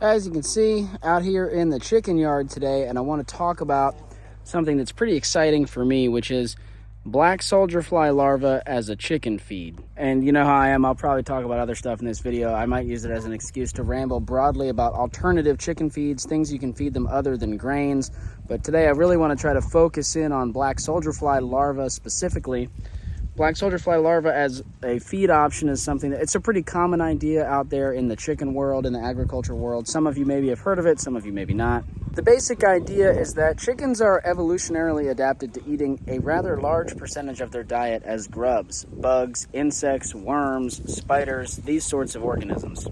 As you can see, out here in the chicken yard today, and I want to talk about something that's pretty exciting for me, which is black soldier fly larva as a chicken feed. And you know how I am, I'll probably talk about other stuff in this video. I might use it as an excuse to ramble broadly about alternative chicken feeds, things you can feed them other than grains. But today I really want to try to focus in on black soldier fly larva specifically. Black soldier fly larva as a feed option is something that it's a pretty common idea out there in the chicken world, in the agriculture world. Some of you maybe have heard of it, some of you maybe not. The basic idea is that chickens are evolutionarily adapted to eating a rather large percentage of their diet as grubs, bugs, insects, worms, spiders, these sorts of organisms.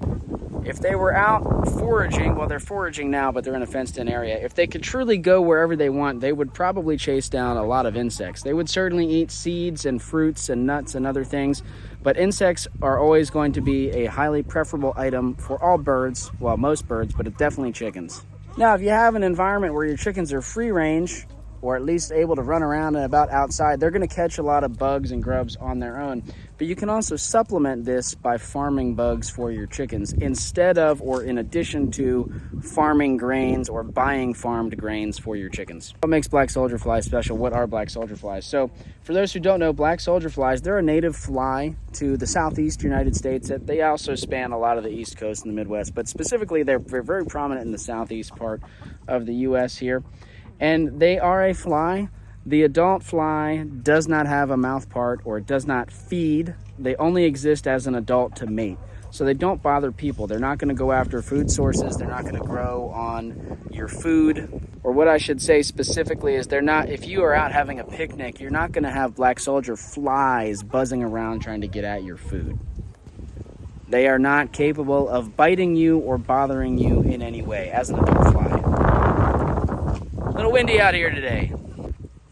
If they were out foraging, well, they're foraging now, but they're in a fenced-in area. If they could truly go wherever they want, they would probably chase down a lot of insects. They would certainly eat seeds and fruits and nuts and other things, but insects are always going to be a highly preferable item for all birds, well, most birds, but definitely chickens. Now, if you have an environment where your chickens are free range, or at least able to run around and about outside, they're going to catch a lot of bugs and grubs on their own. But you can also supplement this by farming bugs for your chickens instead of or in addition to farming grains or buying farmed grains for your chickens. What makes black soldier flies special? What are black soldier flies? So for those who don't know, black soldier flies, they're a native fly to the southeast United States. They also span a lot of the East Coast and the Midwest, but specifically they're very prominent in the southeast part of the US here. And they are a fly. The adult fly does not have a mouth part or does not feed. They only exist as an adult to mate. So they don't bother people. They're not going to go after food sources. They're not going to grow on your food. Or what I should say specifically is they're not, if you are out having a picnic, you're not going to have black soldier flies buzzing around trying to get at your food. They are not capable of biting you or bothering you in any way as an adult fly. A little windy out here today.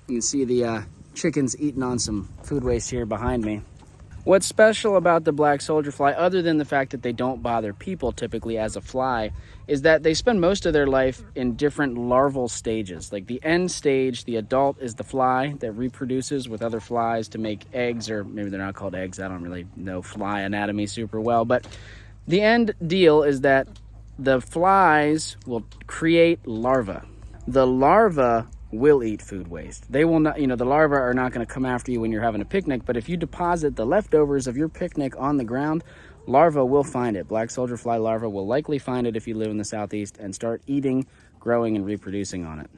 You can see the chickens eating on some food waste here behind me. What's special about the black soldier fly, other than the fact that they don't bother people typically as a fly, is that they spend most of their life in different larval stages. Like the end stage, the adult is the fly that reproduces with other flies to make eggs, or maybe they're not called eggs. I don't really know fly anatomy super well, but the end deal is that the flies will create larvae. The larva will eat food waste. They will not, the larvae are not going to come after you when you're having a picnic, but if you deposit the leftovers of your picnic on the ground, larvae will find it. Black soldier fly larvae will likely find it if you live in the southeast and start eating, growing, and reproducing on it.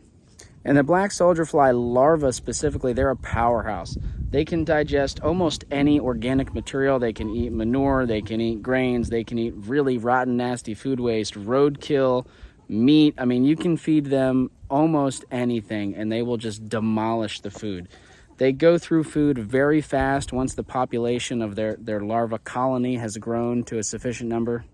And the black soldier fly larvae specifically, they're a powerhouse. They can digest almost any organic material. They can eat manure, they can eat grains, they can eat really rotten, nasty food waste, roadkill, meat. I mean, you can feed them almost anything and they will just demolish the food. They go through food very fast once the population of their larva colony has grown to a sufficient number.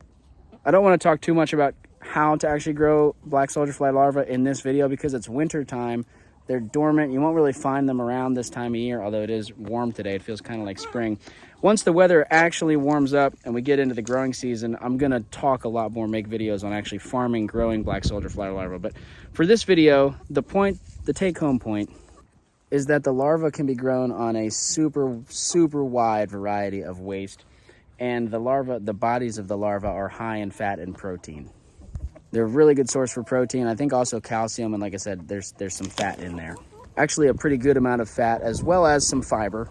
I don't want to talk too much about how to actually grow black soldier fly larvae in this video because it's winter time. They're dormant. You won't really find them around this time of year, although it is warm today. It feels kind of like spring. Once the weather actually warms up and we get into the growing season, I'm going to talk a lot more, make videos on actually farming, growing black soldier fly larvae. But for this video, the take-home point is that the larva can be grown on a super wide variety of waste. And the bodies of the larva are high in fat and protein. They're a really good source for protein. I think also calcium, and like I said, there's some fat in there. Actually a pretty good amount of fat as well as some fiber.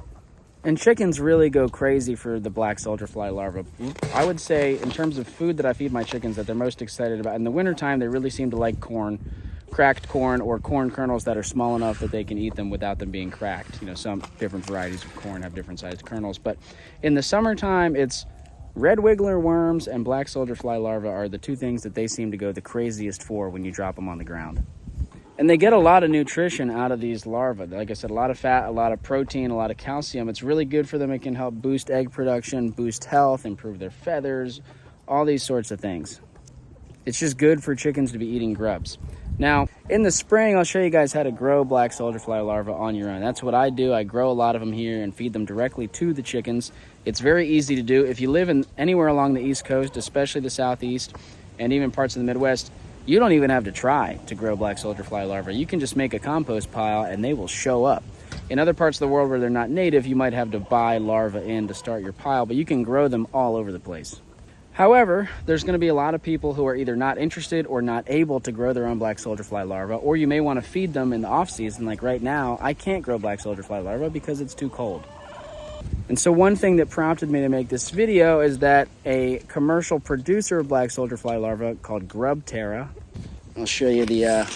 And chickens really go crazy for the black soldier fly larva. I would say in terms of food that I feed my chickens that they're most excited about. In the wintertime, they really seem to like corn, cracked corn or corn kernels that are small enough that they can eat them without them being cracked. Some different varieties of corn have different sized kernels. But in the summertime, it's red wiggler worms and black soldier fly larvae are the two things that they seem to go the craziest for when you drop them on the ground. And they get a lot of nutrition out of these larvae. Like I said, a lot of fat, a lot of protein, a lot of calcium. It's really good for them. It can help boost egg production, boost health, improve their feathers, all these sorts of things. It's just good for chickens to be eating grubs. Now, in the spring, I'll show you guys how to grow black soldier fly larvae on your own. That's what I do. I grow a lot of them here and feed them directly to the chickens. It's very easy to do. If you live anywhere along the East Coast, especially the Southeast and even parts of the Midwest, you don't even have to try to grow black soldier fly larvae. You can just make a compost pile and they will show up. In other parts of the world where they're not native, you might have to buy larvae in to start your pile, but you can grow them all over the place. However, there's going to be a lot of people who are either not interested or not able to grow their own black soldier fly larva, or you may want to feed them in the off season. Like right now, I can't grow black soldier fly larva because it's too cold. And so one thing that prompted me to make this video is that a commercial producer of black soldier fly larva called Grub Terra, I'll show you the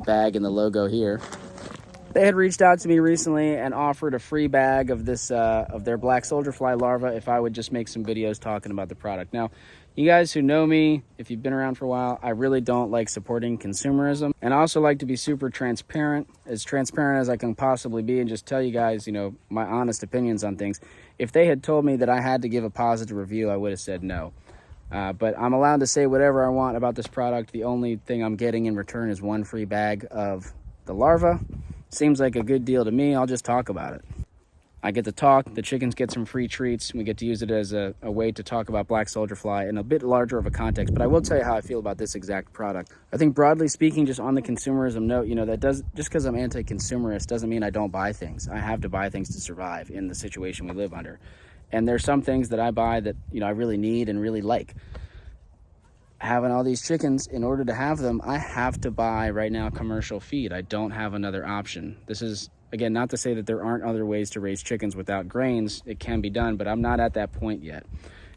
bag and the logo here. They had reached out to me recently and offered a free bag of this of their black soldier fly larva if I would just make some videos talking about the product. Now, you guys who know me, if you've been around for a while, I really don't like supporting consumerism. And I also like to be super transparent as I can possibly be, and just tell you guys, you know, my honest opinions on things. If they had told me that I had to give a positive review, I would have said no. But I'm allowed to say whatever I want about this product. The only thing I'm getting in return is one free bag of the larva. Seems like a good deal to me. I'll just talk about it. I get to talk, the chickens get some free treats, we get to use it as a way to talk about black soldier fly in a bit larger of a context. But I will tell you how I feel about this exact product. I think broadly speaking, just on the consumerism note, you know, just because I'm anti-consumerist doesn't mean I don't buy things. I have to buy things to survive in the situation we live under. And there's some things that I buy that, you know, I really need and really like. Having all these chickens, in order to have them, I have to buy right now commercial feed. I don't have another option. This is, again, not to say that there aren't other ways to raise chickens without grains. It can be done, but I'm not at that point yet.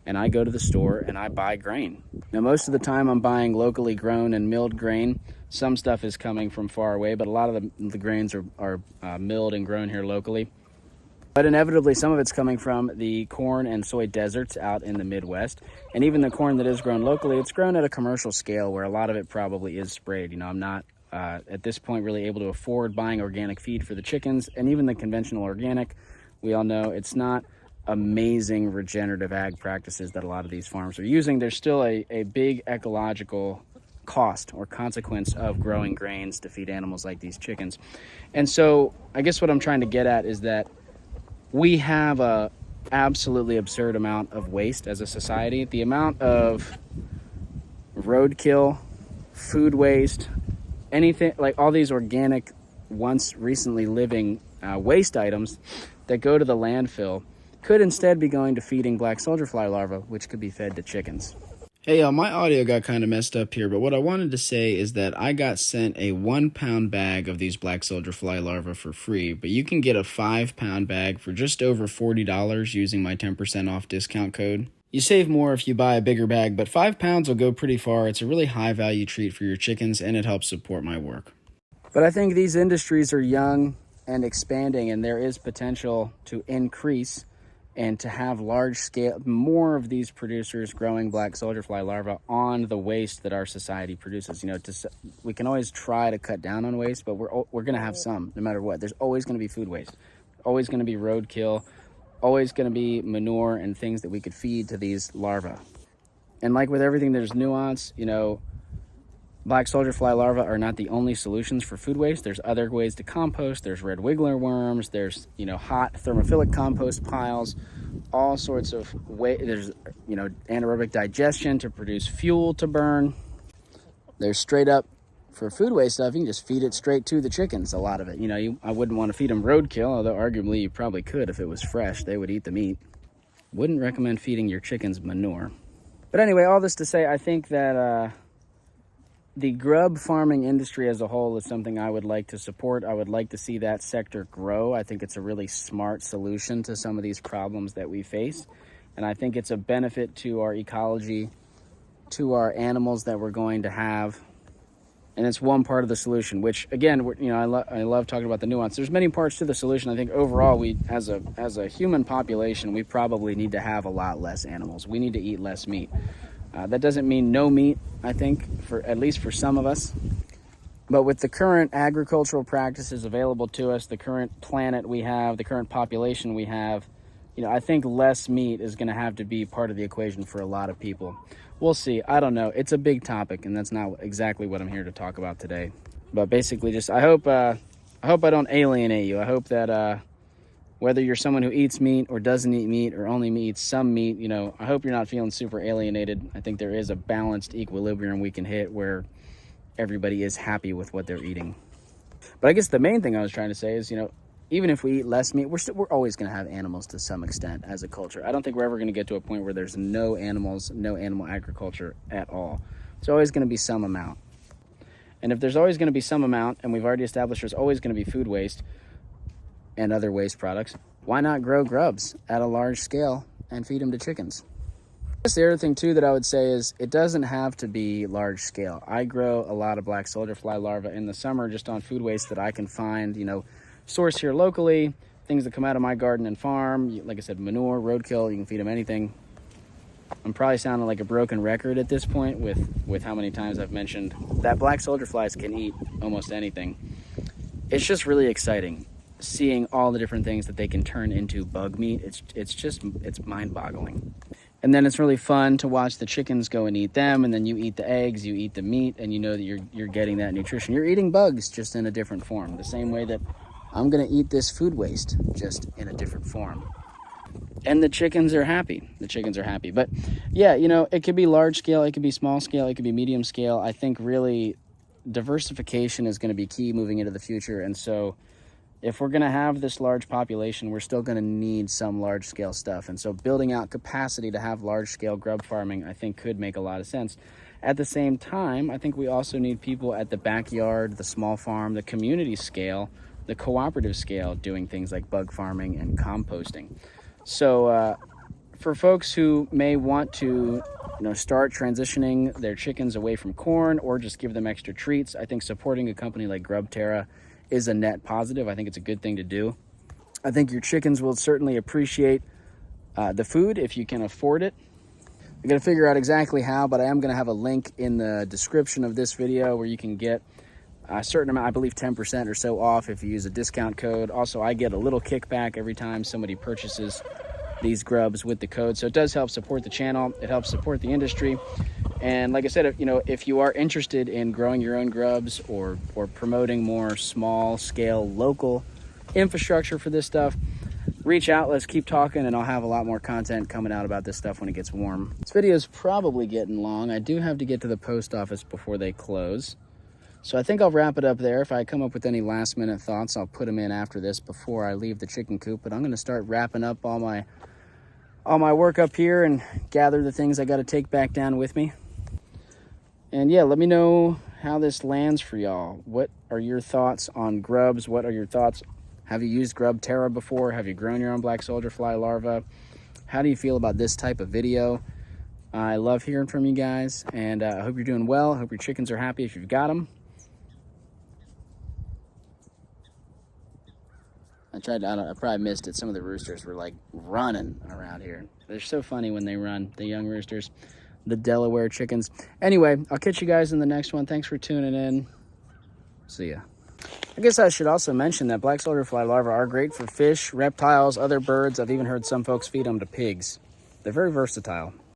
And I go to the store and I buy grain. Now, most of the time I'm buying locally grown and milled grain. Some stuff is coming from far away, but a lot of the grains are milled and grown here locally. But inevitably, some of it's coming from the corn and soy deserts out in the Midwest. And even the corn that is grown locally, it's grown at a commercial scale where a lot of it probably is sprayed. You know, I'm not, at this point, really able to afford buying organic feed for the chickens. And even the conventional organic, we all know it's not amazing regenerative ag practices that a lot of these farms are using. There's still a big ecological cost or consequence of growing grains to feed animals like these chickens. And so I guess what I'm trying to get at is that we have a absolutely absurd amount of waste as a society. The amount of roadkill, food waste, anything like all these organic, once recently living waste items that go to the landfill could instead be going to feeding black soldier fly larvae, which could be fed to chickens. Hey y'all, my audio got kind of messed up here, but what I wanted to say is that I got sent a 1-pound bag of these black soldier fly larvae for free, but you can get a 5-pound bag for just over $40 using my 10% off discount code. You save more if you buy a bigger bag, but 5 pounds will go pretty far. It's a really high value treat for your chickens, and it helps support my work. But I think these industries are young and expanding, and there is potential to increase and to have large scale, more of these producers growing black soldier fly larvae on the waste that our society produces. You know, we can always try to cut down on waste, but we're going to have some, no matter what. There's always going to be food waste, always going to be roadkill, always going to be manure and things that we could feed to these larvae. And like with everything, there's nuance. You know, black soldier fly larvae are not the only solutions for food waste. There's other ways to compost. There's red wiggler worms. There's, you know, hot thermophilic compost piles, all sorts of ways. There's, you know, anaerobic digestion to produce fuel to burn. There's straight up, for food waste stuff, you can just feed it straight to the chickens, a lot of it. You know, I wouldn't want to feed them roadkill, although arguably you probably could if it was fresh. They would eat the meat. Wouldn't recommend feeding your chickens manure. But anyway, all this to say, I think that the grub farming industry as a whole is something I would like to support. I would like to see that sector grow. I think it's a really smart solution to some of these problems that we face. And I think it's a benefit to our ecology, to our animals that we're going to have. And it's one part of the solution, which again, you know, I love talking about the nuance. There's many parts to the solution. I think overall, we as a human population, we probably need to have a lot less animals. We need to eat less meat. That doesn't mean no meat, I think, for at least for some of us. But with the current agricultural practices available to us, the current planet we have, the current population we have, you know, I think less meat is going to have to be part of the equation for a lot of people. We'll see. I don't know. It's a big topic, and that's not exactly what I'm here to talk about today. But basically, just I hope I don't alienate you. I hope that whether you're someone who eats meat or doesn't eat meat or only eats some meat, you know, I hope you're not feeling super alienated. I think there is a balanced equilibrium we can hit where everybody is happy with what they're eating. But I guess the main thing I was trying to say is, you know, even if we eat less meat, we're always going to have animals to some extent as a culture. I don't think we're ever going to get to a point where there's no animals, no animal agriculture at all. There's always going to be some amount. And if there's always going to be some amount, and we've already established there's always going to be food waste and other waste products, why not grow grubs at a large scale and feed them to chickens? The other thing too that I would say is it doesn't have to be large scale. I grow a lot of black soldier fly larvae in the summer just on food waste that I can find, source here locally, things that come out of my garden and farm. Like I said, manure, roadkill, you can feed them anything. I'm probably sounding like a broken record at this point with how many times I've mentioned that black soldier flies can eat almost anything. It's just really exciting seeing all the different things that they can turn into bug meat. It's mind-boggling. And then it's really fun to watch the chickens go and eat them, and then you eat the eggs, you eat the meat, and you know that you're getting that nutrition. You're eating bugs just in a different form, the same way that I'm gonna eat this food waste just in a different form. And the chickens are happy. But yeah, it could be large scale, it could be small scale, it could be medium scale. I think really diversification is gonna be key moving into the future. And so if we're gonna have this large population, we're still gonna need some large scale stuff. And so building out capacity to have large scale grub farming, I think could make a lot of sense. At the same time, I think we also need people at the backyard, the small farm, the community scale, the cooperative scale, doing things like bug farming and composting. So for folks who may want to start transitioning their chickens away from corn or just give them extra treats, I think supporting a company like Grub Terra is a net positive. I think it's a good thing to do. I think your chickens will certainly appreciate the food if you can afford it. I'm gonna figure out exactly how, but I am gonna have a link in the description of this video where you can get a certain amount, I believe 10% or so off if you use a discount code. Also, I get a little kickback every time somebody purchases these grubs with the code. So it does help support the channel. It helps support the industry. And like I said, if you are interested in growing your own grubs or promoting more small scale local infrastructure for this stuff, reach out. Let's keep talking, and I'll have a lot more content coming out about this stuff when it gets warm. This video is probably getting long. I do have to get to the post office before they close. So I think I'll wrap it up there. If I come up with any last minute thoughts, I'll put them in after this before I leave the chicken coop. But I'm going to start wrapping up all my work up here and gather the things I got to take back down with me. And yeah, let me know how this lands for y'all. What are your thoughts on grubs? What are your thoughts? Have you used Grub Terra before? Have you grown your own black soldier fly larva? How do you feel about this type of video? I love hearing from you guys, and I hope you're doing well. I hope your chickens are happy if you've got them. I probably missed it. Some of the roosters were like running around here. They're so funny when they run, the young roosters, the Delaware chickens. Anyway, I'll catch you guys in the next one. Thanks for tuning in. See ya. I guess I should also mention that black soldier fly larvae are great for fish, reptiles, other birds. I've even heard some folks feed them to pigs. They're very versatile.